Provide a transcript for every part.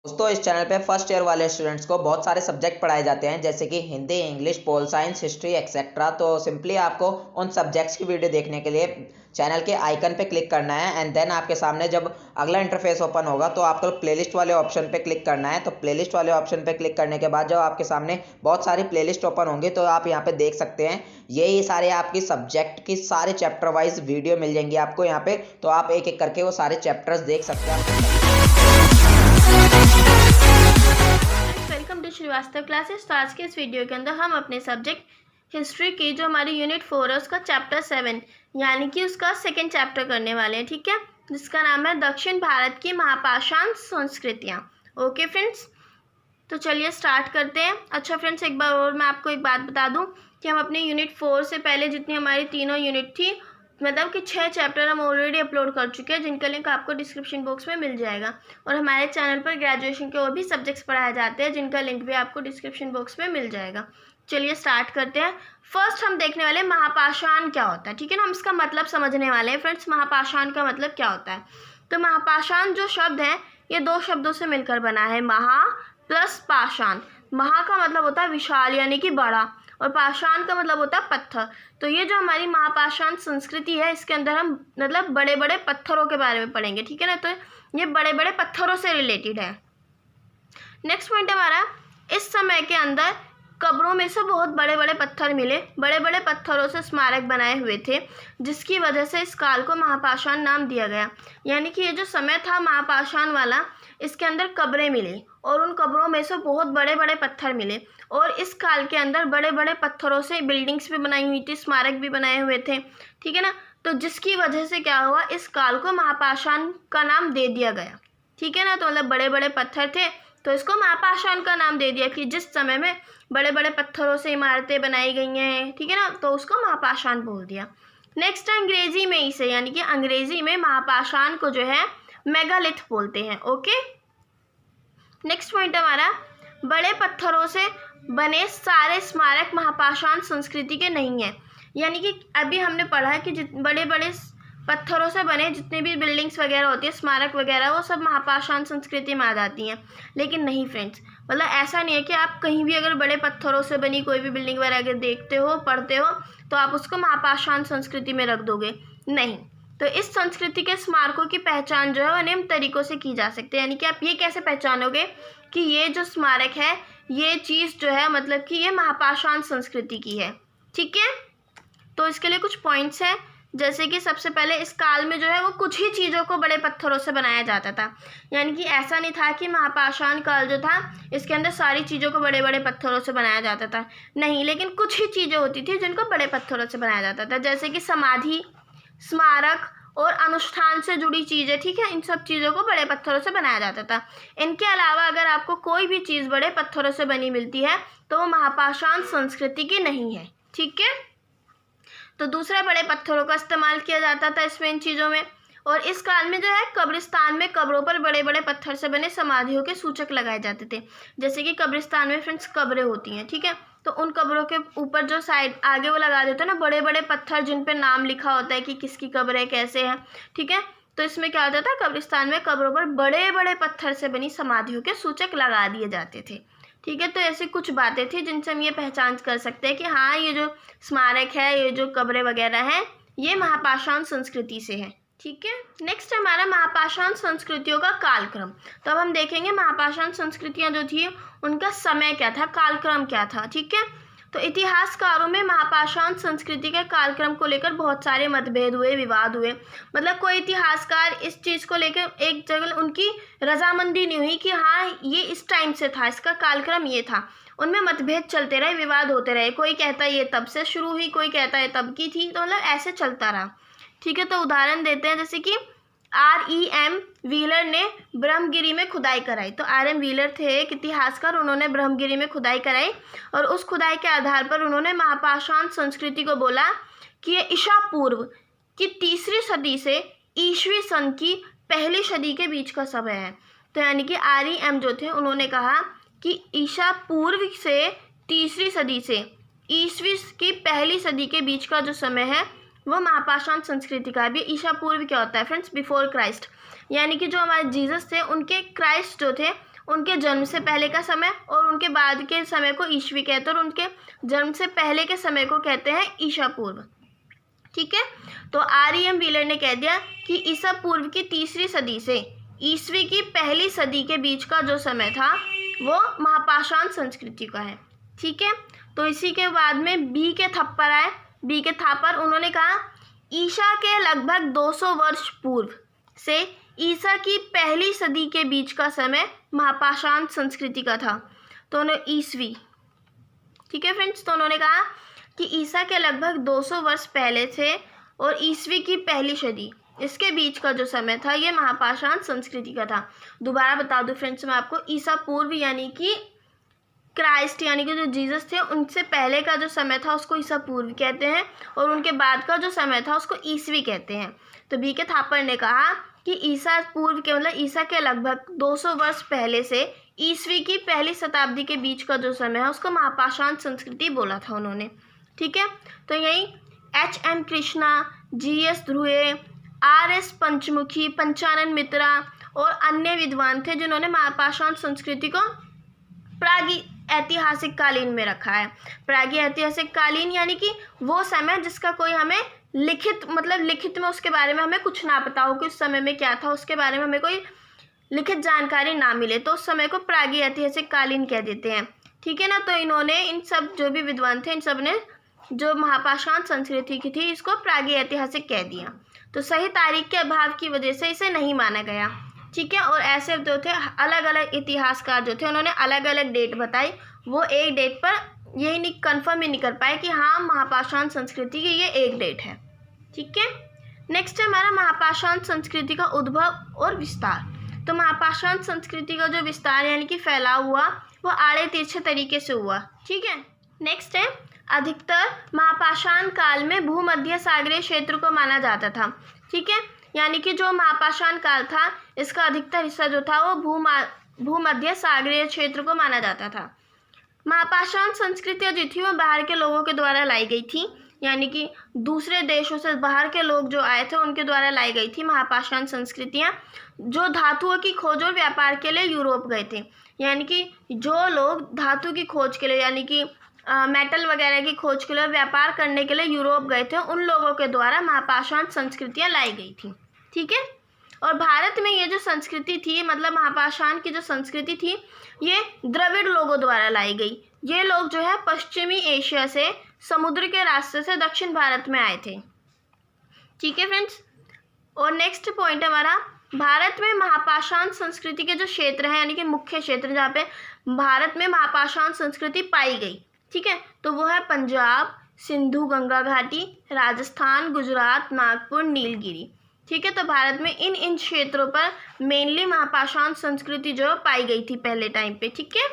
दोस्तों इस चैनल पे फर्स्ट ईयर वाले स्टूडेंट्स को बहुत सारे सब्जेक्ट पढ़ाए जाते हैं जैसे कि Hindi, English, pol science, history etcetera. तो सिंपली आपको उन सब्जेक्ट्स की वीडियो देखने के लिए चैनल के आइकन पे क्लिक करना है एंड देन आपके सामने जब अगला इंटरफेस ओपन होगा तो आपको प्लेलिस्ट वाले ऑप्शन पे क्लिक करना है। तो प्लेलिस्ट वाले ऑप्शन पे क्लिक करने के बाद जब आपके सामने बहुत सारी प्लेलिस्ट ओपन होंगी तो आप यहाँ पे देख सकते हैं ये सारे आपकी सब्जेक्ट की सारे चैप्टर वाइज वीडियो मिल जाएंगी आपको यहाँ पे। तो आप एक एक करके वो सारे चैप्टर्स देख सकते हैं। Welcome to Srivastava classes. तो आज के इस वीडियो के अंदर हम अपने सब्जेक्ट हिस्ट्री की जो हमारी यूनिट 4 है उसका चैप्टर 7 यानी कि उसका सेकंड चैप्टर करने वाले हैं, ठीक है, जिसका नाम है दक्षिण भारत की महापाषाण संस्कृतियाँ। ओके फ्रेंड्स, तो चलिए स्टार्ट करते हैं। अच्छा फ्रेंड्स, एक बार और मैं आपको एक बात बता दूं कि हम अपने यूनिट 4 से पहले जितनी हमारी तीनों यूनिट थी, मतलब कि 6 चैप्टर हम ऑलरेडी अपलोड कर चुके हैं, जिनका लिंक आपको डिस्क्रिप्शन बॉक्स में मिल जाएगा। और हमारे चैनल पर ग्रेजुएशन के और भी सब्जेक्ट्स पढ़ाए जाते हैं, जिनका लिंक भी आपको डिस्क्रिप्शन बॉक्स में मिल जाएगा। चलिए स्टार्ट करते हैं। फर्स्ट हम देखने वाले महापाषाण क्या होता है, ठीक है ना। हम इसका मतलब समझने वाले हैं फ्रेंड्स। महापाषाण का मतलब क्या होता है, तो महापाषाण जो शब्द है ये 2 शब्दों से मिलकर बना है, महा प्लस पाषाण। महा का मतलब होता है विशाल यानी कि बड़ा, और पाषाण का मतलब होता है पत्थर। तो ये जो हमारी महापाषाण संस्कृति है इसके अंदर हम मतलब बड़े बड़े पत्थरों के बारे में पढ़ेंगे, ठीक है ना। तो ये बड़े बड़े पत्थरों से रिलेटेड है। नेक्स्ट पॉइंट हमारा, इस समय के अंदर कब्रों में से बहुत बड़े बड़े पत्थर मिले, बड़े बड़े पत्थरों से स्मारक बनाए हुए थे, जिसकी वजह से इस काल को महापाषाण नाम दिया गया। यानी कि ये जो समय था महापाषाण वाला, इसके अंदर कब्रें मिली और उन कब्रों में से बहुत बड़े बड़े पत्थर मिले, और इस काल के अंदर बड़े बड़े पत्थरों से बिल्डिंग्स भी बनाई हुई थी, स्मारक भी बनाए हुए थे, ठीक है ना। तो जिसकी वजह से क्या हुआ, इस काल को महापाषाण का नाम दे दिया गया, ठीक है ना। तो मतलब बड़े बड़े पत्थर थे तो इसको महापाषाण का नाम दे दिया कि जिस समय में बड़े बड़े पत्थरों से इमारतें बनाई गई हैं, ठीक है ना, तो उसको महापाषाण बोल दिया। नेक्स्ट अंग्रेजी में इसे यानी कि अंग्रेजी में महापाषाण को जो है मेगालिथ बोलते हैं। ओके, नेक्स्ट पॉइंट हमारा, बड़े पत्थरों से बने सारे स्मारक महापाषाण संस्कृति के नहीं हैं। यानी कि अभी हमने पढ़ा है कि बड़े बड़े पत्थरों से बने जितने भी बिल्डिंग्स वगैरह होती है, स्मारक वगैरह, वो सब महापाषाण संस्कृति में आ जाती हैं। लेकिन नहीं फ्रेंड्स, मतलब ऐसा नहीं है कि आप कहीं भी अगर बड़े पत्थरों से बनी कोई भी बिल्डिंग वगैरह अगर देखते हो, पढ़ते हो, तो आप उसको महापाषाण संस्कृति में रख दोगे, नहीं। तो इस संस्कृति के स्मारकों की पहचान जो है वो निम्न तरीकों से की जा सकती है। यानी कि आप ये कैसे पहचानोगे कि ये जो स्मारक है, ये चीज़ जो है मतलब कि ये महापाषाण संस्कृति की है, ठीक है। तो इसके लिए कुछ पॉइंट्स हैं, जैसे कि सबसे पहले इस काल में जो है वो कुछ ही चीज़ों को बड़े पत्थरों से बनाया जाता था। यानी कि ऐसा नहीं था कि महापाषाण काल जो था इसके अंदर सारी चीज़ों को बड़े बड़े पत्थरों से बनाया जाता था, नहीं, लेकिन कुछ ही चीज़ें होती थी जिनको बड़े पत्थरों से बनाया जाता था, जैसे कि समाधि, स्मारक और अनुष्ठान से जुड़ी चीज़ें, ठीक है। इन सब चीज़ों को बड़े पत्थरों से बनाया जाता था। इनके अलावा अगर आपको कोई भी चीज़ बड़े पत्थरों से बनी मिलती है तो वो महापाषाण संस्कृति की नहीं है, ठीक है। तो दूसरा, बड़े पत्थरों का इस्तेमाल किया जाता था इसमें, इन चीज़ों में। और इस काल में जो है कब्रिस्तान में कब्रों पर बड़े बड़े पत्थर से बने समाधियों के सूचक लगाए जाते थे। जैसे कि कब्रिस्तान में फ्रेंड्स कब्रें होती हैं, ठीक है, तो उन कब्रों के ऊपर जो साइड आगे वो लगा देते हैं ना बड़े बड़े पत्थर, जिन पे नाम लिखा होता है कि किसकी कब्र है, कैसे है, ठीक है। तो इसमें क्या होता था, कब्रिस्तान में कब्रों पर बड़े बड़े पत्थर से बनी समाधियों के सूचक लगा दिए जाते थे, ठीक है। तो ऐसी कुछ बातें थी जिनसे हम ये पहचान कर सकते हैं कि हाँ, ये जो स्मारक है, ये जो कब्रें वगैरह हैं, ये महापाषाण संस्कृति से है, ठीक है। नेक्स्ट हमारा महापाषाण संस्कृतियों का कालक्रम। तो अब हम देखेंगे महापाषाण संस्कृतियाँ जो थी उनका समय क्या था, कालक्रम क्या था, ठीक है। तो इतिहासकारों में महापाषाण संस्कृति के कालक्रम को लेकर बहुत सारे मतभेद हुए, विवाद हुए। मतलब कोई इतिहासकार इस चीज़ को लेकर एक जगह उनकी रजामंदी नहीं हुई कि हाँ ये इस टाइम से था, इसका कालक्रम ये था। उनमें मतभेद चलते रहे, विवाद होते रहे, कोई कहता है ये तब से शुरू हुई, कोई कहता है तब की थी, तो मतलब ऐसे चलता रहा, ठीक है। तो उदाहरण देते हैं, जैसे कि R.E.M. व्हीलर ने ब्रह्मगिरी में खुदाई कराई। तो R.M. व्हीलर थे एक इतिहासकार, उन्होंने ब्रह्मगिरी में खुदाई कराई और उस खुदाई के आधार पर उन्होंने महापाषाण संस्कृति को बोला कि ये ईसा पूर्व की 3री सदी से ईस्वी सन की 1ली सदी के बीच का समय है। तो यानी कि R.E.M. जो थे उन्होंने कहा कि ईसा पूर्व से 3री सदी से ईस्वी की 1ली सदी के बीच का जो समय है वो महापाषाण संस्कृति का भी। ईसा पूर्व क्या होता है फ्रेंड्स, बिफोर क्राइस्ट, यानी कि जो हमारे जीसस थे उनके क्राइस्ट जो थे उनके जन्म से पहले का समय और उनके बाद के समय को ईस्वी कहते हैं और उनके जन्म से पहले के समय को कहते हैं ईसा पूर्व। ठीक है, तो REM व्हीलर ने कह दिया कि ईसा पूर्व की 3री सदी से ईस्वी की 1ली सदी के बीच का जो समय था वो महापाषाण संस्कृति का है। ठीक है, तो इसी के बाद में बी के थप्पर आए। बी के थापर उन्होंने कहा ईसा के लगभग 200 वर्ष पूर्व से ईसा की 1ली सदी के बीच का समय महापाषाण संस्कृति का था। तो उन्होंने ईस्वी, ठीक है फ्रेंड्स, तो उन्होंने कहा कि ईसा के लगभग 200 वर्ष पहले से और ईस्वी की 1ली सदी इसके बीच का जो समय था ये महापाषाण संस्कृति का था। दोबारा बता दूं फ्रेंड्स मैं आपको, ईसा पूर्व यानी कि क्राइस्ट यानी कि जो जीसस थे उनसे पहले का जो समय था उसको ईसा पूर्व कहते हैं और उनके बाद का जो समय था उसको ईस्वी कहते हैं। तो बी के थापर ने कहा कि ईसा पूर्व के मतलब ईसा के लगभग 200 वर्ष पहले से ईस्वी की 1ली शताब्दी के बीच का जो समय है उसको महापाषाण संस्कृति बोला था उन्होंने। ठीक है, तो यही HM Krishna, GS Dhruve, RS पंचमुखी, पंचानन मित्रा और अन्य विद्वान थे जिन्होंने महापाषाण संस्कृति को प्रागी ऐतिहासिक कालीन में रखा है। प्रागी ऐतिहासिक कालीन यानी कि वो समय जिसका कोई हमें लिखित में उसके बारे में हमें कुछ ना पता हो कि उस समय में क्या था, उसके बारे में हमें कोई लिखित जानकारी ना मिले तो उस समय को प्रागी ऐतिहासिक कालीन कह देते हैं। ठीक है ना, तो इन्होंने इन सब जो भी विद्वान थे इन सब ने जो महापाषाण संस्कृति की थी इसको प्रागी ऐतिहासिक कह दिया। तो सही तारीख के अभाव की वजह से इसे नहीं माना गया। ठीक है, और ऐसे जो थे अलग अलग इतिहासकार जो थे उन्होंने अलग अलग डेट बताई, वो एक डेट पर यही नहीं कन्फर्म ही नहीं कर पाए कि हाँ महापाषाण संस्कृति की ये एक डेट है। ठीक है, नेक्स्ट है हमारा महापाषाण संस्कृति का उद्भव और विस्तार। तो महापाषाण संस्कृति का जो विस्तार यानी कि फैलाव हुआ वो आड़े तिरछे तरीके से हुआ। ठीक है, नेक्स्ट है अधिकतर महापाषाण काल में भूमध्य सागरीय क्षेत्र को माना जाता था। ठीक है, यानी कि जो महापाषाण काल था इसका अधिकतर हिस्सा जो था वो भूमध्य सागरीय क्षेत्र को माना जाता था। महापाषाण संस्कृतियाँ जो थी वो बाहर के लोगों के द्वारा लाई गई थी, यानी कि दूसरे देशों से बाहर के लोग जो आए थे उनके द्वारा लाई गई थी महापाषाण संस्कृतियाँ, जो धातुओं की खोज और व्यापार के लिए यूरोप गए थे। यानी कि जो लोग धातु की खोज के लिए यानी कि मेटल वगैरह की खोज के लिए व्यापार करने के लिए यूरोप गए थे, उन लोगों के द्वारा महापाषाण संस्कृतियाँ लाई गई थी। ठीक है, और भारत में ये जो संस्कृति थी मतलब महापाषाण की जो संस्कृति थी ये द्रविड़ लोगों द्वारा लाई गई। ये लोग जो है पश्चिमी एशिया से समुद्र के रास्ते से दक्षिण भारत में आए थे। ठीक है फ्रेंड्स, और नेक्स्ट पॉइंट हमारा भारत में महापाषाण संस्कृति के जो क्षेत्र हैं यानी कि मुख्य क्षेत्र जहाँ पे भारत में महापाषाण संस्कृति पाई गई। ठीक है, तो वो है पंजाब, सिंधु गंगा घाटी, राजस्थान, गुजरात, नागपुर, नीलगिरी। ठीक है, तो भारत में इन क्षेत्रों पर मेनली महापाषाण संस्कृति जो पाई गई थी पहले टाइम पे। ठीक है,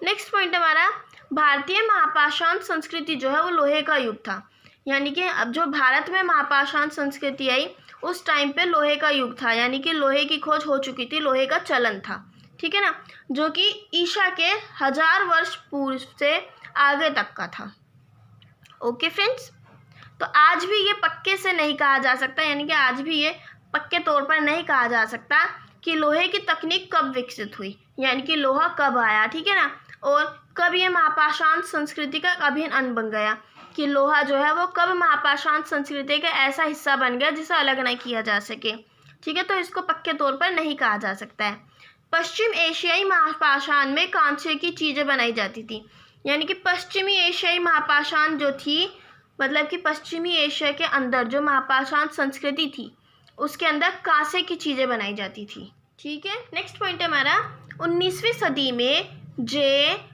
नेक्स्ट पॉइंट हमारा भारतीय महापाषाण संस्कृति जो है वो लोहे का युग था। यानी कि अब जो भारत में महापाषाण संस्कृति आई उस टाइम पे लोहे का युग था, यानी कि लोहे की खोज हो चुकी थी, लोहे का चलन था। ठीक है ना, जो कि ईसा के 1000 वर्ष पूर्व से आगे तक का था। ओके फ्रेंड्स, तो आज भी ये पक्के से नहीं कहा जा सकता, यानी कि आज भी ये पक्के तौर पर नहीं कहा जा सकता कि लोहे की तकनीक कब विकसित हुई, यानी कि लोहा कब आया। ठीक है ना, और कब ये महापाषाण संस्कृति का अभिन्न अंग बन गया, कि लोहा जो है वो कब महापाषाण संस्कृति का ऐसा हिस्सा बन गया जिसे अलग नहीं किया जा सके। ठीक है, तो इसको पक्के तौर पर नहीं कहा जा सकता है। पश्चिम एशियाई महापाषाण में कांसे की चीज़ें बनाई जाती थी, यानी कि पश्चिमी एशियाई महापाषाण जो थी मतलब कि पश्चिमी एशिया के अंदर जो महापाषाण संस्कृति थी उसके अंदर कांसे की चीज़ें बनाई जाती थी। ठीक है, नेक्स्ट पॉइंट है हमारा 19वीं सदी में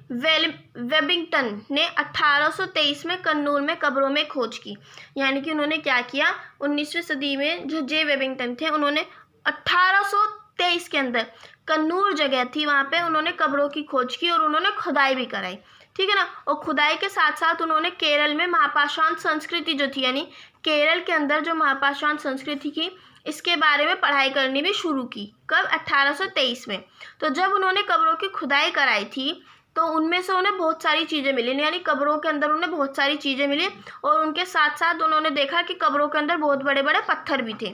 वेबिंगटन ने 1823 में कन्नूर में कब्रों में खोज की। यानी कि उन्होंने क्या किया, 19वीं सदी में जो वेबिंगटन थे उन्होंने 1823 के अंदर कन्नूर जगह थी वहाँ पे उन्होंने कब्रों की खोज की और उन्होंने खुदाई भी कराई। ठीक है ना, और खुदाई के साथ साथ उन्होंने केरल में महापाषाण संस्कृति जो थी यानी केरल के अंदर जो महापाषाण संस्कृति की इसके बारे में पढ़ाई करनी भी शुरू की। कब, 1823 में। तो जब उन्होंने कब्रों की खुदाई कराई थी तो उनमें से उन्हें बहुत सारी चीज़ें मिली, यानी कब्रों के अंदर उन्हें बहुत सारी चीज़ें मिली और उनके साथ साथ उन्होंने देखा कि कब्रों के अंदर बहुत बड़े बड़े पत्थर भी थे।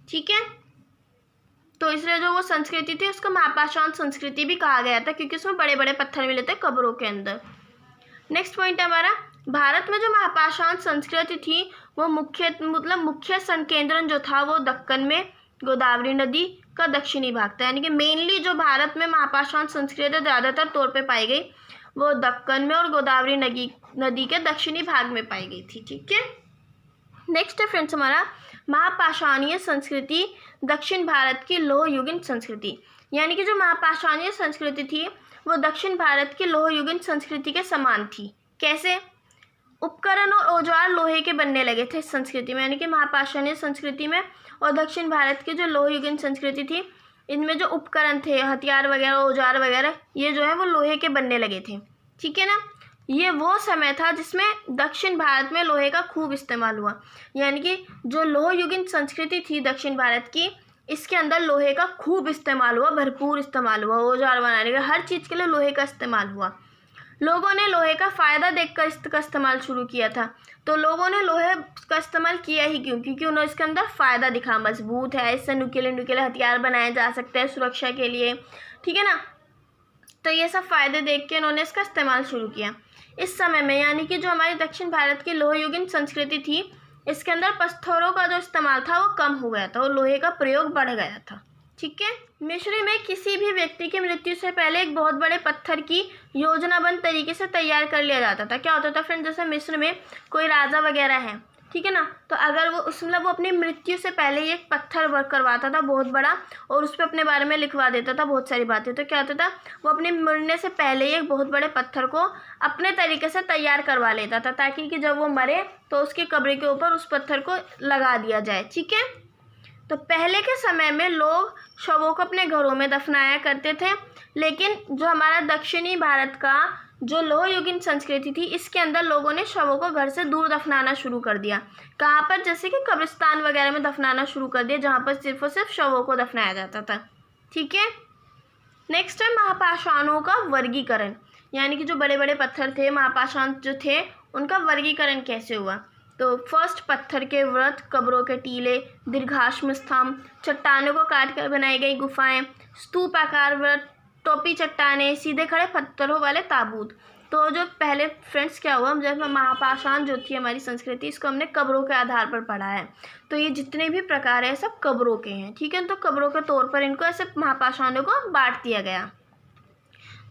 ठीक है, तो इसलिए जो वो संस्कृति थी उसको महापाषाण संस्कृति भी कहा गया था, क्योंकि उसमें बड़े बड़े पत्थर मिले थे कब्रों के अंदर। नेक्स्ट पॉइंट है हमारा, भारत में जो महापाषाण संस्कृति थी वो मुख्य संकेंद्रण जो था वो दक्कन में गोदावरी नदी का दक्षिणी भाग था। यानी कि मेनली जो भारत में महापाषाण संस्कृति ज़्यादातर तौर पे पाई गई वो दक्कन में और गोदावरी नदी के दक्षिणी भाग में पाई गई थी। ठीक है, नेक्स्ट है फ्रेंड्स हमारा महापाषाणीय संस्कृति दक्षिण भारत की लोह युगीन संस्कृति। यानी कि जो महापाषाणीय संस्कृति थी वो दक्षिण भारत की लोह युगीन संस्कृति के समान थी। कैसे? उपकरण और औजार लोहे के बनने लगे थे इस संस्कृति में। यानी कि महापाषाणीय संस्कृति में और दक्षिण भारत की जो लोह युगीन संस्कृति थी इनमें जो उपकरण थे, हथियार वगैरह, औजार वगैरह, ये जो है वो लोहे के बनने लगे थे। ठीक है ना, ये वो समय था जिसमें दक्षिण भारत में लोहे का खूब इस्तेमाल हुआ। यानी कि जो लोह युगीन संस्कृति थी दक्षिण भारत की, इसके अंदर लोहे का खूब इस्तेमाल हुआ, भरपूर इस्तेमाल हुआ, औजार बनाने का, हर चीज़ के लिए लोहे का इस्तेमाल हुआ। लोगों ने लोहे का फ़ायदा देखकर इसका इस्तेमाल शुरू किया था। तो लोगों ने लोहे का इस्तेमाल किया ही क्यों? क्योंकि उन्होंने इसके अंदर फ़ायदा दिखा, मजबूत है, इससे नुकीले हथियार बनाए जा सकते हैं सुरक्षा के लिए। ठीक है ना, तो ये सब फ़ायदे देख के उन्होंने इसका इस्तेमाल शुरू किया। इस समय में यानी कि जो हमारी दक्षिण भारत की लोह युगीन संस्कृति थी इसके अंदर पत्थरों का जो इस्तेमाल था वो कम हो गया था और लोहे का प्रयोग बढ़ गया था। ठीक है, मिस्र में किसी भी व्यक्ति की मृत्यु से पहले एक बहुत बड़े पत्थर की योजनाबद्ध तरीके से तैयार कर लिया जाता था। क्या होता था फ्रेंड, जैसे मिस्र में कोई राजा वगैरह है, ठीक है ना, तो अगर वो वो अपनी मृत्यु से पहले ही एक पत्थर वर्क करवाता था बहुत बड़ा और उस पर अपने बारे में लिखवा देता था बहुत सारी बातें। तो क्या होता था, वो अपने मरने से पहले ही एक बहुत बड़े पत्थर को अपने तरीके से तैयार करवा लेता था ताकि कि जब वो मरे तो उसकी कब्र के ऊपर उस पत्थर को लगा दिया जाए। ठीक है, तो पहले के समय में लोग शवों को अपने घरों में दफनाया करते थे, लेकिन जो हमारा दक्षिणी भारत का जो लोह युगीन संस्कृति थी इसके अंदर लोगों ने शवों को घर से दूर दफनाना शुरू कर दिया। कहाँ पर? जैसे कि कब्रिस्तान वगैरह में दफनाना शुरू कर दिया जहाँ पर सिर्फ और सिर्फ शवों को दफनाया जाता था। ठीक है, नेक्स्ट है महापाषाणों का वर्गीकरण। यानी कि जो बड़े बड़े पत्थर थे, महापाषाण जो थे, उनका वर्गीकरण कैसे हुआ? तो फर्स्ट पत्थर के व्रत, कब्रों के टीले, दीर्घाश्म स्तंभ, चट्टानों को काट कर बनाई गई गुफाएं, स्तूप आकार व्रत, टोपी चट्टानें, सीधे खड़े पत्थरों वाले ताबूत। तो जो पहले फ्रेंड्स क्या हुआ, जब महापाषाण जो थी हमारी संस्कृति, इसको हमने कब्रों के आधार पर पढ़ा है। तो ये जितने भी प्रकार है सब कब्रों के हैं। ठीक है, तो कब्रों के तौर पर इनको ऐसे महापाषाणों को बांट दिया गया।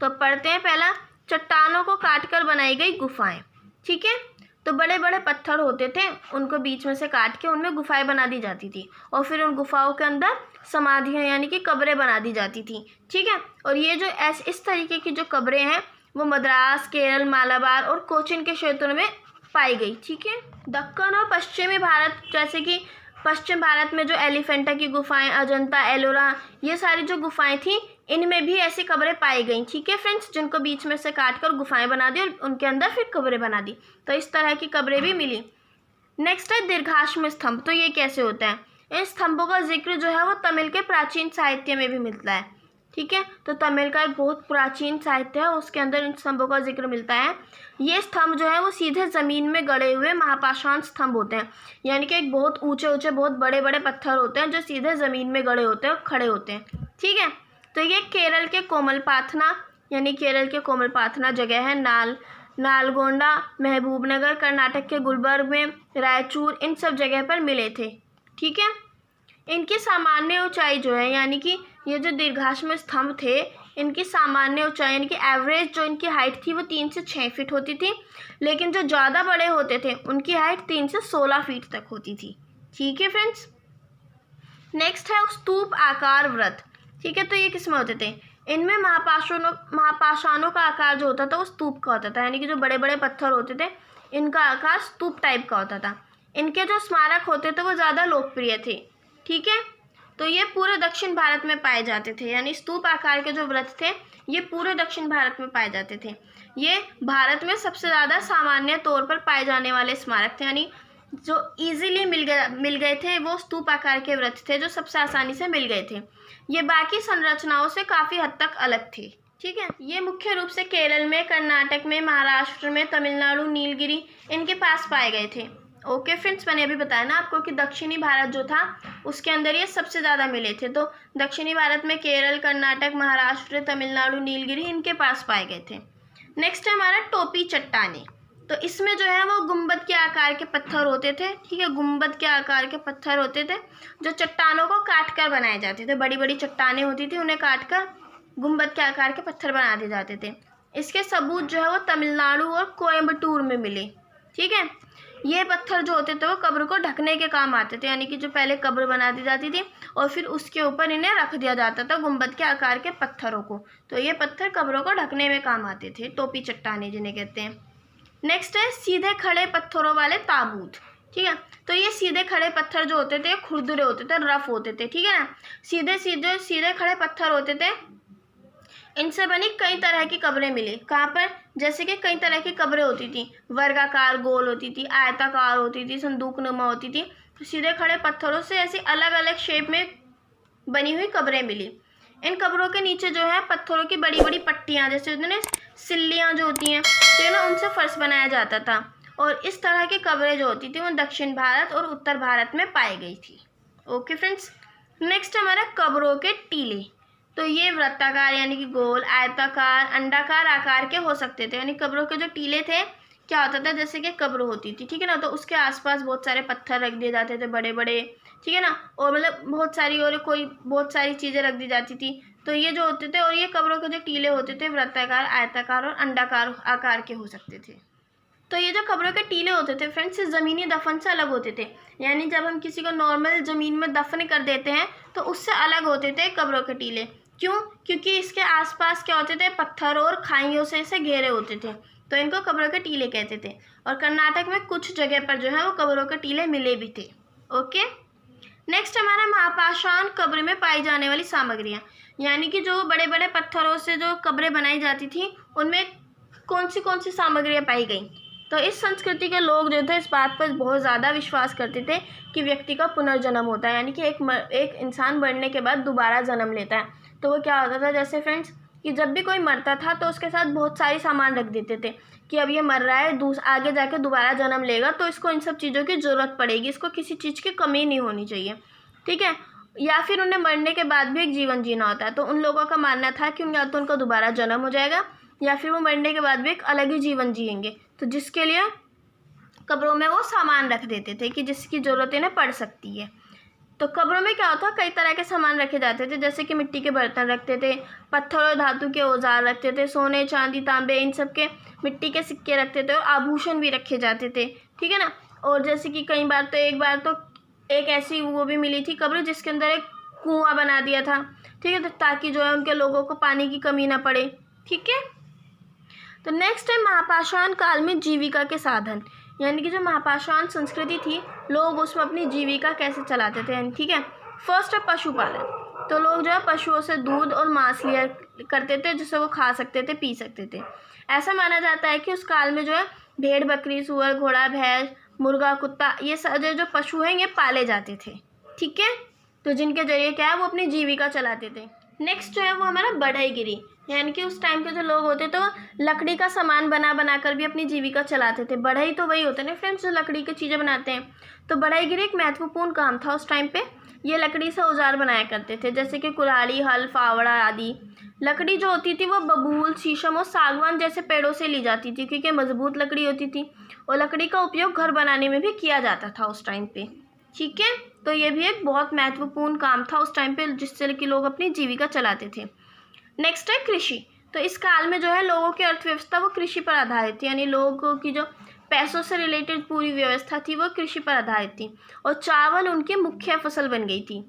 तो पढ़ते हैं पहला, चट्टानों को काट कर बनाई गई गुफाएं। ठीक है, तो बड़े बड़े पत्थर होते थे, उनको बीच में से काट के उनमें गुफाएं बना दी जाती थी और फिर उन गुफाओं के अंदर समाधियाँ यानी कि कब्रें बना दी जाती थी। ठीक है, और ये जो इस तरीके की जो कब्रें हैं वो मद्रास, केरल, मालाबार और कोचीन के क्षेत्रों में पाई गई। ठीक है, दक्कन और पश्चिमी भारत, जैसे कि पश्चिम भारत में जो एलिफेंटा की गुफाएं, अजंता, एलोरा, ये सारी जो गुफाएं थी इनमें भी ऐसी कब्रें पाई गई। ठीक है फ्रेंड्स, जिनको बीच में से काट कर गुफाएं बना दी और उनके अंदर फिर कब्रें बना दी। तो इस तरह की कब्रें भी मिली। नेक्स्ट है दीर्घाश्म स्तंभ। तो ये कैसे होता है? इन स्तंभों का जिक्र जो है वो तमिल के प्राचीन साहित्य में भी मिलता है। ठीक है, तो तमिल का एक बहुत प्राचीन साहित्य है, उसके अंदर इन स्तंभों का जिक्र मिलता है। ये स्तंभ जो है वो सीधे ज़मीन में गड़े हुए महापाषाण स्तंभ होते हैं। यानी कि एक बहुत ऊंचे ऊंचे बहुत बड़े बड़े पत्थर होते हैं जो सीधे ज़मीन में गड़े होते हैं और खड़े होते हैं। ठीक है, तो ये केरल के कोमलपाथना, यानी केरल के कोमलपाथना जगह है, नालगोंडा, महबूबनगर, कर्नाटक के गुलबर्ग में, रायचूर, इन सब जगह पर मिले थे। ठीक है, इनकी सामान्य ऊंचाई जो है, यानी कि ये जो दीर्घाश्म स्तंभ थे इनकी सामान्य ऊंचाई यानी कि एवरेज जो इनकी हाइट थी वो 3 से 6 फीट होती थी, लेकिन जो ज़्यादा बड़े होते थे उनकी हाइट 3 से 16 फीट तक होती थी। ठीक है फ्रेंड्स, नेक्स्ट है स्तूप आकार व्रत। ठीक है, तो ये किस में होते थे? इनमें महापाषाणों का आकार जो होता था वो स्तूप का होता था। यानी कि जो बड़े बड़े पत्थर होते थे इनका आकार स्तूप टाइप का होता था। इनके जो स्मारक होते थे वो ज़्यादा लोकप्रिय थे। ठीक है, तो ये पूरे दक्षिण भारत में पाए जाते थे। यानी स्तूप आकार के जो व्रत थे ये पूरे दक्षिण भारत में पाए जाते थे। ये भारत में सबसे ज़्यादा सामान्य तौर पर पाए जाने वाले स्मारक थे। यानी जो इजीली मिल गए थे वो स्तूप आकार के व्रत थे जो सबसे आसानी से मिल गए थे। ये बाकी संरचनाओं से काफ़ी हद तक अलग थे। ठीक है, ये मुख्य रूप से केरल में, कर्नाटक में, महाराष्ट्र में, तमिलनाडु, नीलगिरी इनके पास पाए गए थे ओके फ्रेंड्स, मैंने अभी बताया ना आपको कि दक्षिणी भारत जो था उसके अंदर ये सबसे ज़्यादा मिले थे। तो दक्षिणी भारत में केरल, कर्नाटक, महाराष्ट्र, तमिलनाडु, नीलगिरी इनके पास पाए गए थे। नेक्स्ट है हमारा टोपी चट्टाने। तो इसमें जो है वो गुंबद के आकार के पत्थर होते थे। ठीक है, गुंबद के आकार के पत्थर होते थे जो चट्टानों को काट कर बनाए जाते थे। बड़ी बड़ी चट्टानें होती थी, उन्हें काट कर गुंबद के आकार के पत्थर बना दिए जाते थे। इसके सबूत जो है वो तमिलनाडु और कोयम्बटूर में मिले। ठीक है, ये पत्थर जो होते थे वो कब्र को ढकने के काम आते थे, यानी कि जो पहले कब्र बना दी जाती थी और फिर उसके ऊपर इन्हें रख दिया जाता था गुंबद के आकार के पत्थरों को। तो ये पत्थर कब्रों को ढकने में काम आते थे, टोपी चट्टाने जिन्हें कहते हैं। नेक्स्ट है सीधे खड़े पत्थरों वाले ताबूत। ठीक है, तो ये सीधे खड़े पत्थर जो होते थे खुरदुरे होते थे, रफ होते थे। ठीक है ना, सीधे खड़े पत्थर होते थे, इनसे बनी कई तरह की कब्रें मिली। कहाँ पर? जैसे कि कई तरह की कब्रें होती थी, वर्गाकार गोल होती थी, आयताकार होती थी, संदूकनुमा होती थी। तो सीधे खड़े पत्थरों से ऐसी अलग अलग शेप में बनी हुई कब्रें मिली। इन कब्रों के नीचे जो है पत्थरों की बड़ी बड़ी पट्टियाँ, जैसे उन्होंने सिल्लियाँ जो होती हैं, तो ना उनसे फर्श बनाया जाता था। और इस तरह की कब्रें जो होती थी वो दक्षिण भारत और उत्तर भारत में पाई गई थी। ओके फ्रेंड्स, नेक्स्ट हमारा कब्रों के टीले। तो ये वृत्ताकार यानी कि गोल, आयताकार, अंडाकार आकार के हो सकते थे। यानी कब्रों के जो टीले थे, क्या होता था, जैसे कि कब्र होती थी, ठीक है ना, तो उसके आसपास बहुत सारे पत्थर रख दिए जाते थे बड़े बड़े, ठीक है ना, और मतलब बहुत सारी चीज़ें रख दी जाती थी। तो ये जो होते थे, और ये कब्रों के जो टीले होते थे वृत्ताकार, आयताकार और अंडाकार आकार के हो सकते थे। तो ये जो कब्रों के टीले होते थे फ्रेंड्स, ज़मीनी दफन से अलग होते थे। यानी जब हम किसी को नॉर्मल ज़मीन में दफन कर देते हैं तो उससे अलग होते थे कब्रों के टीले। क्यों? क्योंकि इसके आसपास क्या होते थे, पत्थर और खाइयों से इसे घेरे होते थे, तो इनको कब्रों के टीले कहते थे। और कर्नाटक में कुछ जगह पर जो है वो कब्रों के टीले मिले भी थे। ओके, नेक्स्ट हमारा महापाषाण कब्र में पाई जाने वाली सामग्रियाँ। यानी कि जो बड़े बड़े पत्थरों से जो कब्रें बनाई जाती थी उनमें कौन सी सामग्रियाँ पाई गई। तो इस संस्कृति के लोग जो थे इस बात पर बहुत ज़्यादा विश्वास करते थे कि व्यक्ति का पुनर्जन्म होता है, यानी कि एक इंसान मरने के बाद दोबारा जन्म लेता है। तो वो क्या होता था, जैसे फ्रेंड्स कि जब भी कोई मरता था तो उसके साथ बहुत सारी सामान रख देते थे कि अब ये मर रहा है, आगे जाके दोबारा जन्म लेगा, तो इसको इन सब चीज़ों की ज़रूरत पड़ेगी, इसको किसी चीज़ की कमी नहीं होनी चाहिए। ठीक है, या फिर उन्हें मरने के बाद भी एक जीवन जीना होता है। तो उन लोगों का मानना था कि या तो उनका दोबारा जन्म हो जाएगा या फिर वो मरने के बाद भी एक अलग ही जीवन जिएंगे। तो जिसके लिए कब्रों में वो सामान रख देते थे कि जिसकी ज़रूरत इन्हें पड़ सकती है। तो कब्रों में क्या होता, कई तरह के सामान रखे जाते थे, जैसे कि मिट्टी के बर्तन रखते थे, पत्थर और धातु के औजार रखते थे, सोने, चांदी, तांबे, इन सब के मिट्टी के सिक्के रखते थे और आभूषण भी रखे जाते थे। ठीक है ना, और जैसे कि एक बार तो एक ऐसी वो भी मिली थी कब्र जिसके अंदर एक कुआं बना दिया था। ठीक है, तो ताकि जो है उनके लोगों को पानी की कमी ना पड़े। ठीक है, तो नेक्स्ट है महापाषाण काल में जीविका के साधन। यानी कि जो महापाषाण संस्कृति थी, लोग उसमें अपनी जीविका कैसे चलाते थे। ठीक है, फर्स्ट है पशुपालन। तो लोग जो है पशुओं से दूध और मांस लिया करते थे, जिसे वो खा सकते थे, पी सकते थे। ऐसा माना जाता है कि उस काल में जो है भेड़, बकरी, सुअर, घोड़ा, भैंस, मुर्गा, कुत्ता, ये सारे जो पशु हैं ये पाले जाते थे। ठीक है, तो जिनके जरिए क्या है वो अपनी जीविका चलाते थे। नेक्स्ट जो है वो हमारा बढ़ईगिरी। यानी कि उस टाइम के जो लोग होते थे वो लकड़ी का सामान बना कर भी अपनी जीविका चलाते थे। बढ़ई तो वही होते हैं ना फ्रेंड्स जो लकड़ी की चीज़ें बनाते हैं। तो बढ़ईगिरी एक महत्वपूर्ण काम था उस टाइम पे। ये लकड़ी से औजार बनाया करते थे, जैसे कि कुल्हाड़ी, हल, फावड़ा आदि। लकड़ी जो होती थी वो बबूल, शीशम और सागवान जैसे पेड़ों से ली जाती थी, क्योंकि मजबूत लकड़ी होती थी और लकड़ी का उपयोग घर बनाने में भी किया जाता था उस टाइम पे। ठीक है, तो ये भी एक बहुत महत्वपूर्ण काम था उस टाइम पे, जिससे कि लोग अपनी जीविका चलाते थे। नेक्स्ट है कृषि। तो इस काल में जो है लोगों की अर्थव्यवस्था वो कृषि पर आधारित थी। यानी लोगों की जो पैसों से रिलेटेड पूरी व्यवस्था थी वो कृषि पर आधारित थी और चावल उनकी मुख्य फसल बन गई थी।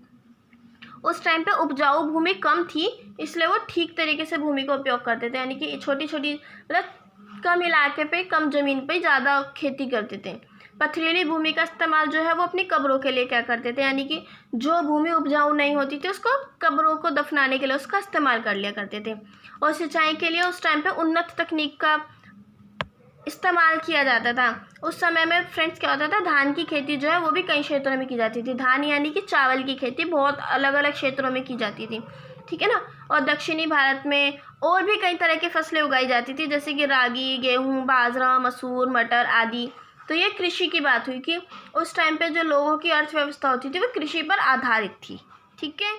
उस टाइम पे उपजाऊ भूमि कम थी, इसलिए वो ठीक तरीके से भूमि का उपयोग करते थे। यानी कि छोटी छोटी मतलब कम इलाके पे, कम ज़मीन पे ज़्यादा खेती करते थे। पथरीली भूमि का इस्तेमाल जो है वो अपनी कब्रों के लिए क्या करते थे, यानी कि जो भूमि उपजाऊ नहीं होती थी उसको कब्रों को दफनाने के लिए उसका इस्तेमाल कर लिया करते थे। और सिंचाई के लिए उस टाइम पे उन्नत तकनीक का इस्तेमाल किया जाता था। उस समय में फ्रेंड्स क्या होता था, धान की खेती जो है वो भी कई क्षेत्रों में की जाती थी। धान यानी कि चावल की खेती बहुत अलग अलग क्षेत्रों में की जाती थी। ठीक है ना, और दक्षिणी भारत में और भी कई तरह की फसलें उगाई जाती थी, जैसे कि रागी, गेहूँ, बाजरा, मसूर, मटर आदि। तो ये कृषि की बात हुई कि उस टाइम पे जो लोगों की अर्थव्यवस्था होती थी वो कृषि पर आधारित थी। ठीक है,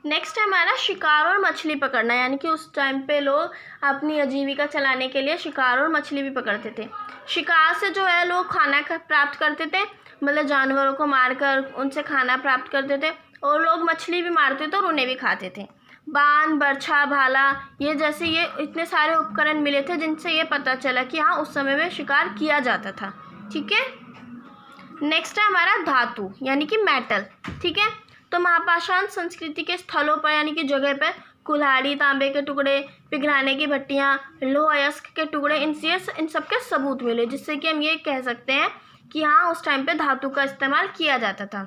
नेक्स्ट है हमारा शिकार और मछली पकड़ना, यानी कि उस टाइम पे लोग अपनी आजीविका चलाने के लिए शिकार और मछली भी पकड़ते थे। शिकार से जो है लोग खाना प्राप्त करते थे, मतलब जानवरों को मारकर उनसे खाना प्राप्त करते थे, और लोग मछली भी मारते थे और उन्हें भी खाते थे। बाण, बर्छा, भाला ये जैसे ये इतने सारे उपकरण मिले थे जिनसे ये पता चला कि हाँ उस समय में शिकार किया जाता था। ठीक है, नेक्स्ट है हमारा धातु यानी कि मेटल। ठीक है, तो महापाषाण संस्कृति के स्थलों पर यानी कि जगह पर कुल्हाड़ी, तांबे के टुकड़े, पिघलाने की भट्टियाँ, लोह अयस्क के टुकड़े, इन सब के सबूत मिले, जिससे कि हम ये कह सकते हैं कि हाँ उस टाइम पे धातु का इस्तेमाल किया जाता था।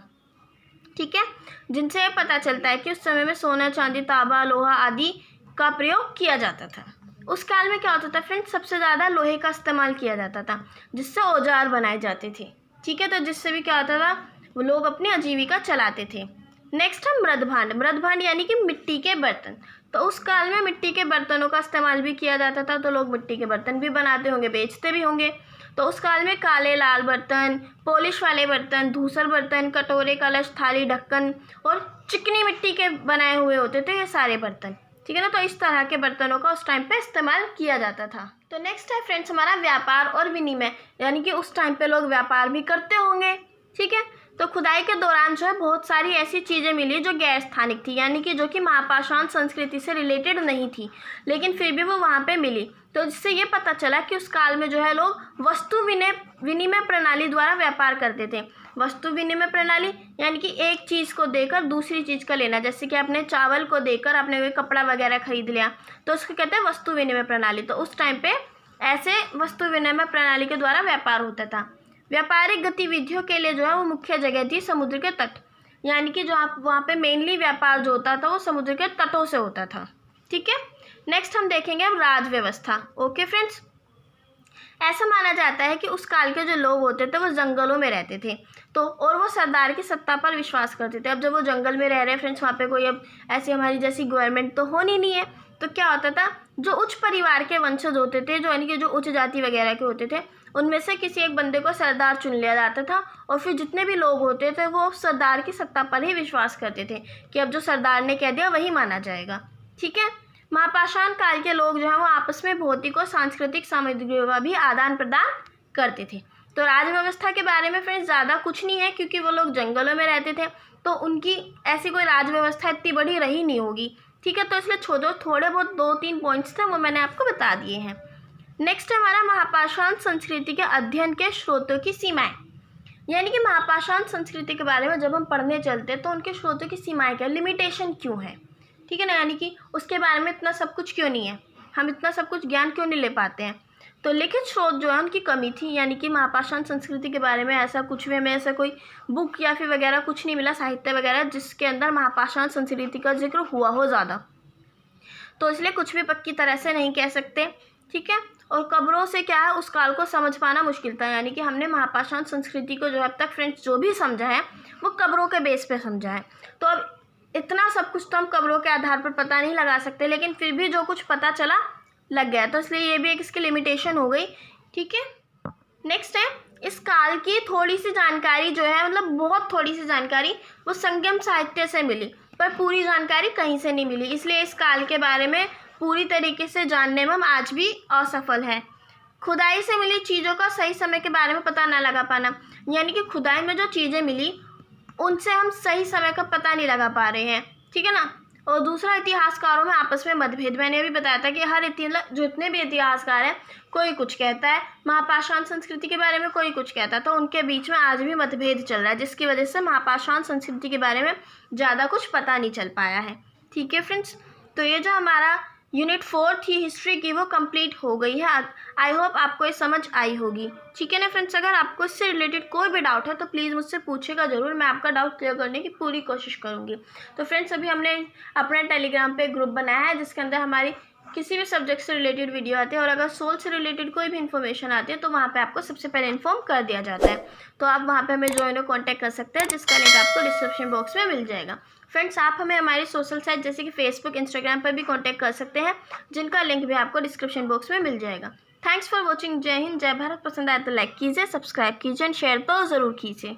ठीक है, जिनसे ये पता चलता है कि उस समय में सोना, चांदी, तांबा, लोहा आदि का प्रयोग किया जाता था। उस काल में क्या होता था फ्रेंड्स, सबसे ज़्यादा लोहे का इस्तेमाल किया जाता था, जिससे औजार बनाए जाते थे। ठीक है, तो जिससे भी क्या होता था, वो लोग अपनी आजीविका चलाते थे। नेक्स्ट है मृदभांड। मृदभांड यानी कि मिट्टी के बर्तन। तो उस काल में मिट्टी के बर्तनों का इस्तेमाल भी किया जाता था, तो लोग मिट्टी के बर्तन भी बनाते होंगे, बेचते भी होंगे। तो उस काल में काले, लाल बर्तन, पॉलिश वाले बर्तन, धूसर बर्तन, कटोरे, कलश, थाली, ढक्कन और चिकनी मिट्टी के बनाए हुए होते थे ये सारे बर्तन। ठीक है ना, तो इस तरह के बर्तनों का उस टाइम पे इस्तेमाल किया जाता था। तो नेक्स्ट है फ्रेंड्स हमारा व्यापार और विनिमय, यानी कि उस टाइम पे लोग व्यापार भी करते होंगे। ठीक है, तो खुदाई के दौरान जो है बहुत सारी ऐसी चीज़ें मिली जो गैर स्थानिक थी, यानी कि जो कि महापाषाण संस्कृति से रिलेटेड नहीं थी, लेकिन फिर भी वो वहाँ पे मिली। तो जिससे ये पता चला कि उस काल में जो है लोग वस्तु विनिमय प्रणाली द्वारा व्यापार करते थे। वस्तु विनिमय प्रणाली यानी कि एक चीज़ को देकर दूसरी चीज़ का लेना, जैसे कि आपने चावल को देकर आपने कोई कपड़ा वगैरह खरीद लिया, तो उसको कहते हैं वस्तु विनिमय प्रणाली। तो उस टाइम पे ऐसे वस्तु विनिमय प्रणाली के द्वारा व्यापार होता था। व्यापारिक गतिविधियों के लिए जो है वो मुख्य जगह थी समुद्र के तट, यानी कि जो आप वहाँ पे मेनली व्यापार जो होता था वो समुद्र के तटों से होता था। ठीक है, नेक्स्ट हम देखेंगे अब राज व्यवस्था। ओके फ्रेंड्स, ऐसा माना जाता है कि उस काल के जो लोग होते थे वो जंगलों में रहते थे, तो और वो सरदार की सत्ता पर विश्वास करते थे। अब जब वो जंगल में रह रहे हैं फ्रेंड्स, वहाँ पे कोई अब ऐसी हमारी जैसी गवर्नमेंट तो होनी नहीं है, तो क्या होता था, जो उच्च परिवार के वंशज होते थे, जो यानी कि जो उच्च जाति वगैरह के होते थे, उनमें से किसी एक बंदे को सरदार चुन लिया जाता था, और फिर जितने भी लोग होते थे वो सरदार की सत्ता पर ही विश्वास करते थे कि अब जो सरदार ने कह दिया वही माना जाएगा। ठीक है, महापाषाण काल के लोग जो है वो आपस में भौतिक और सांस्कृतिक सामग्रियों का भी आदान प्रदान करते थे। तो राज व्यवस्था के बारे में फ्रेंड्स ज़्यादा कुछ नहीं है, क्योंकि वो लोग जंगलों में रहते थे, तो उनकी ऐसी कोई राज व्यवस्था इतनी बड़ी रही नहीं होगी। ठीक है, तो इसलिए थोड़े बहुत 2-3 पॉइंट्स थे वो मैंने आपको बता दिए हैं। नेक्स्ट है हमारा महापाषाण संस्कृति के अध्ययन के स्रोतों की सीमाएं, यानी कि महापाषाण संस्कृति के बारे में जब हम पढ़ने चलते हैं तो उनके स्रोतों की सीमाएं क्या, लिमिटेशन क्यों है। ठीक है ना, यानी कि उसके बारे में इतना सब कुछ क्यों नहीं है, हम इतना सब कुछ ज्ञान क्यों नहीं ले पाते हैं। तो लिखित स्रोत जो है उनकी कमी थी, यानी कि महापाषाण संस्कृति के बारे में ऐसा कुछ भी हमें ऐसा कोई बुक या फिर वगैरह कुछ नहीं मिला, साहित्य वगैरह जिसके अंदर महापाषाण संस्कृति का जिक्र हुआ हो ज़्यादा, तो इसलिए कुछ भी पक्की तरह से नहीं कह सकते। ठीक है, और कब्रों से क्या है उस काल को समझ पाना मुश्किल था, यानी कि हमने महापाषाण संस्कृति को जो अब तक फ्रेंड्स जो भी समझा है वो कब्रों के बेस पे समझा है। तो अब इतना सब कुछ तो हम कब्रों के आधार पर पता नहीं लगा सकते, लेकिन फिर भी जो कुछ पता चला लग गया, तो इसलिए ये भी एक इसकी लिमिटेशन हो गई। ठीक है, नेक्स्ट है इस काल की थोड़ी सी जानकारी जो है, मतलब बहुत थोड़ी सी जानकारी वो संगम साहित्य से मिली, पर पूरी जानकारी कहीं से नहीं मिली, इसलिए इस काल के बारे में पूरी तरीके से जानने में हम आज भी असफल हैं। खुदाई से मिली चीज़ों का सही समय के बारे में पता ना लगा पाना, यानी कि खुदाई में जो चीज़ें मिली उनसे हम सही समय का पता नहीं लगा पा रहे हैं। ठीक है ना, और दूसरा इतिहासकारों में आपस में मतभेद, मैंने अभी बताया था कि हर जितने भी इतिहासकार हैं कोई कुछ कहता है महापाषाण संस्कृति के बारे में, कोई कुछ कहता है, तो उनके बीच में आज भी मतभेद चल रहा है, जिसकी वजह से महापाषाण संस्कृति के बारे में ज़्यादा कुछ पता नहीं चल पाया है। ठीक है फ्रेंड्स, तो ये जो हमारा यूनिट 4 थी हिस्ट्री की वो कंप्लीट हो गई है। आई होप आपको ये समझ आई होगी। ठीक है ना फ्रेंड्स, अगर आपको इससे रिलेटेड कोई भी डाउट है तो प्लीज़ मुझसे पूछेगा ज़रूर, मैं आपका डाउट क्लियर करने की पूरी कोशिश करूँगी। तो फ्रेंड्स अभी हमने अपने टेलीग्राम पे ग्रुप बनाया है जिसके अंदर हमारी किसी भी सब्जेक्ट से रिलेटेड वीडियो आती है, और अगर सोल से रिलेटेड कोई भी इन्फॉर्मेशन आती है तो वहाँ पे आपको सबसे पहले इन्फॉर्म कर दिया जाता है। तो आप वहाँ पे हमें ज्वाइन और कॉन्टैक्ट कर सकते हैं, जिसका लिंक आपको डिस्क्रिप्शन बॉक्स में मिल जाएगा। फ्रेंड्स आप हमें हमारी सोशल साइट जैसे कि फेसबुक, इंस्टाग्राम पर भी कॉन्टैक्ट कर सकते हैं, जिनका लिंक भी आपको डिस्क्रिप्शन बॉक्स में मिल जाएगा। Thanks for watching. जय हिंद, जय भारत। पसंद आए तो लाइक कीजिए, सब्सक्राइब कीजिए एंड शेयर तो ज़रूर कीजिए।